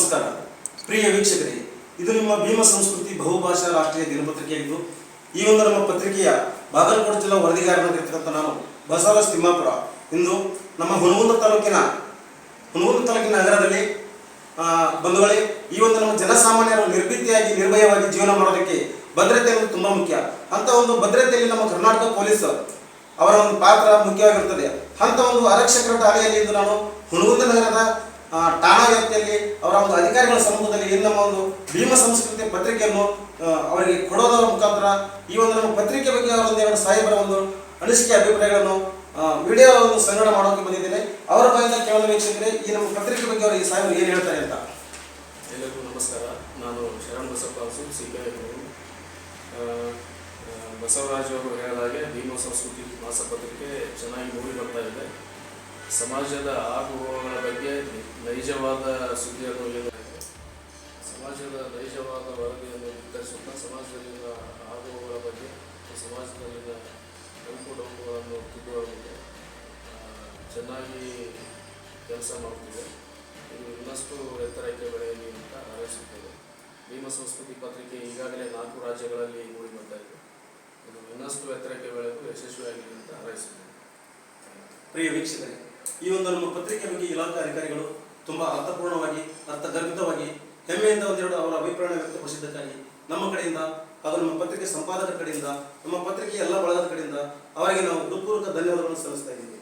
ನಮಸ್ಕಾರ ಪ್ರಿಯ ವೀಕ್ಷಕರೇ, ಇದು ನಿಮ್ಮ ಭೀಮ ಸಂಸ್ಕೃತಿ ಬಹುಭಾಷಾ ರಾಷ್ಟ್ರೀಯ ದಿನಪತ್ರಿಕೆಯಾಗಿದ್ದು, ಈ ಒಂದು ನಮ್ಮ ಪತ್ರಿಕೆಯ ಬಾಗಲಕೋಟೆ ಜಿಲ್ಲಾ ವರದಿಗಾರನಾಗಿರ್ತಕ್ಕಂಥ ನಾನು ಬಸವರಾಜ್ ತಿಮ್ಮಾಪುರ ಇಂದು ನಮ್ಮ ಹುನಗುಂದ ತಾಲೂಕಿನ ನಗರದಲ್ಲಿ ಬಂಧುಗಳೇ, ಈ ಒಂದು ನಮ್ಮ ಜನಸಾಮಾನ್ಯರು ನಿರ್ಭೀತಿಯಾಗಿ ನಿರ್ಭಯವಾಗಿ ಜೀವನ ಮಾಡೋದಕ್ಕೆ ಭದ್ರತೆ ಅನ್ನೋದು ತುಂಬಾ ಮುಖ್ಯ. ಅಂತ ಒಂದು ಭದ್ರತೆಯಲ್ಲಿ ನಮ್ಮ ಕರ್ನಾಟಕ ಪೊಲೀಸ್ ಅವರ ಒಂದು ಪಾತ್ರ ಮುಖ್ಯವಾಗಿರುತ್ತದೆ. ಅಂತ ಒಂದು ಆರಕ್ಷಕರ ಠಾಣೆಯಲ್ಲಿ ಇಂದು ನಾನು ಹುನಗುಂದ ನಗರದ ಠಾಣಾ ವ್ಯಾಪ್ತಿಯಲ್ಲಿ ಅವರ ಒಂದು ಅಧಿಕಾರಿಗಳ ಸಮ್ಮುಖದಲ್ಲಿ ಈ ನಮ್ಮ ಒಂದು ಭೀಮ ಸಂಸ್ಕೃತಿ ಪತ್ರಿಕೆಯನ್ನು ಅವರಿಗೆ ಕೊಡೋದರ ಮುಖಾಂತರ ಈ ಒಂದು ನಮ್ಮ ಪತ್ರಿಕೆ ಬಗ್ಗೆ ಅವರ ಒಂದೆರಡು ಸಾಹೇಬರ ಒಂದು ಅನಿಸಿಕೆ ಅಭಿಪ್ರಾಯಗಳನ್ನು ವಿಡಿಯೋ ಒಂದು ಸಂಗ್ರಹ ಮಾಡೋಕೆ ಬಂದಿದ್ದೇನೆ. ಅವರ ಬಾಯಿಂದ ಕೇವಲ ವೀಕ್ಷಕರೇ, ಈ ನಮ್ಮ ಪತ್ರಿಕೆ ಬಗ್ಗೆ ಅವರು ಈ ಸಾಹೇಬರು ಏನು ಹೇಳ್ತಾರೆ ಅಂತ. ಎಲ್ಲರಿಗೂ ನಮಸ್ಕಾರ. ನಾನು ಶರಣ್ ಬಸಪ್ಪ ಅರಸು, ಸಿಪಿಐ. ಬಸವರಾಜ್ ಅವರು ಹೇಳಿದಾಗೆ ಭೀಮ ಸಂಸ್ಕೃತಿ ಮಾಸಪತ್ರಿಕೆ ಚೆನ್ನಾಗಿ ಮೂಡಿ ಬರ್ತಾ ಇದೆ. ಸಮಾಜದ ಆಗುಹೋಗುಗಳ ಬಗ್ಗೆ ನೈಜವಾದ ಸುದ್ದಿಯನ್ನು ನೀಡಲಾಗಿದೆ. ಸಮಾಜದ ನೈಜವಾದ ವರದಿಯನ್ನು ವಿತರಿಸುತ್ತಾ ಸಮಾಜದಲ್ಲಿನ ಆಗುಹೋಗುಗಳ ಬಗ್ಗೆ, ಸಮಾಜದಲ್ಲಿನ ಡೊಂಕುಗಳನ್ನು ತಿದ್ದುವ ಬಗ್ಗೆ ಚೆನ್ನಾಗಿ ಕೆಲಸ ಮಾಡುತ್ತಿದೆ. ಇದು ಇನ್ನಷ್ಟು ಎತ್ತರಕ್ಕೆ ಬೆಳೆಯಲಿ ಅಂತ ಹಾರೈಸುತ್ತೇವೆ. ಭೀಮ ಸಂಸ್ಕೃತಿ ಪತ್ರಿಕೆ ಈಗಾಗಲೇ 4 ರಾಜ್ಯಗಳಲ್ಲಿ ಮೂಡಿ ಬರ್ತಾ ಇದೆ. ಇದು ಇನ್ನಷ್ಟು ಎತ್ತರಕ್ಕೆ ಬೆಳೆದು ಯಶಸ್ವಿಯಾಗಲಿ ಅಂತ ಹಾರೈಸುತ್ತೇವೆ. ಪ್ರಿಯ ವೀಕ್ಷಕರೇ, ಈ ಒಂದು ನಮ್ಮ ಪತ್ರಿಕೆ ಬಗ್ಗೆ ಇಲಾಖಾ ಅಧಿಕಾರಿಗಳು ತುಂಬಾ ಅರ್ಥಪೂರ್ಣವಾಗಿ, ಅರ್ಥಗರ್ಭಿತವಾಗಿ, ಹೆಮ್ಮೆಯಿಂದ ಒಂದೆರಡು ಅವರ ಅಭಿಪ್ರಾಯ ವ್ಯಕ್ತಪಡಿಸಿದ್ದಕ್ಕಾಗಿ ನಮ್ಮ ಕಡೆಯಿಂದ ಹಾಗೂ ನಮ್ಮ ಪತ್ರಿಕೆ ಸಂಪಾದಕರ ಕಡೆಯಿಂದ, ನಮ್ಮ ಪತ್ರಿಕೆಯ ಎಲ್ಲ ಬಳಗದ ಕಡೆಯಿಂದ ಅವರಿಗೆ ನಾವು ಹೃತ್ಪೂರ್ವಕ ಧನ್ಯವಾದಗಳನ್ನು ಸಲ್ಲಿಸ್ತಾ ಇದ್ದೀವಿ.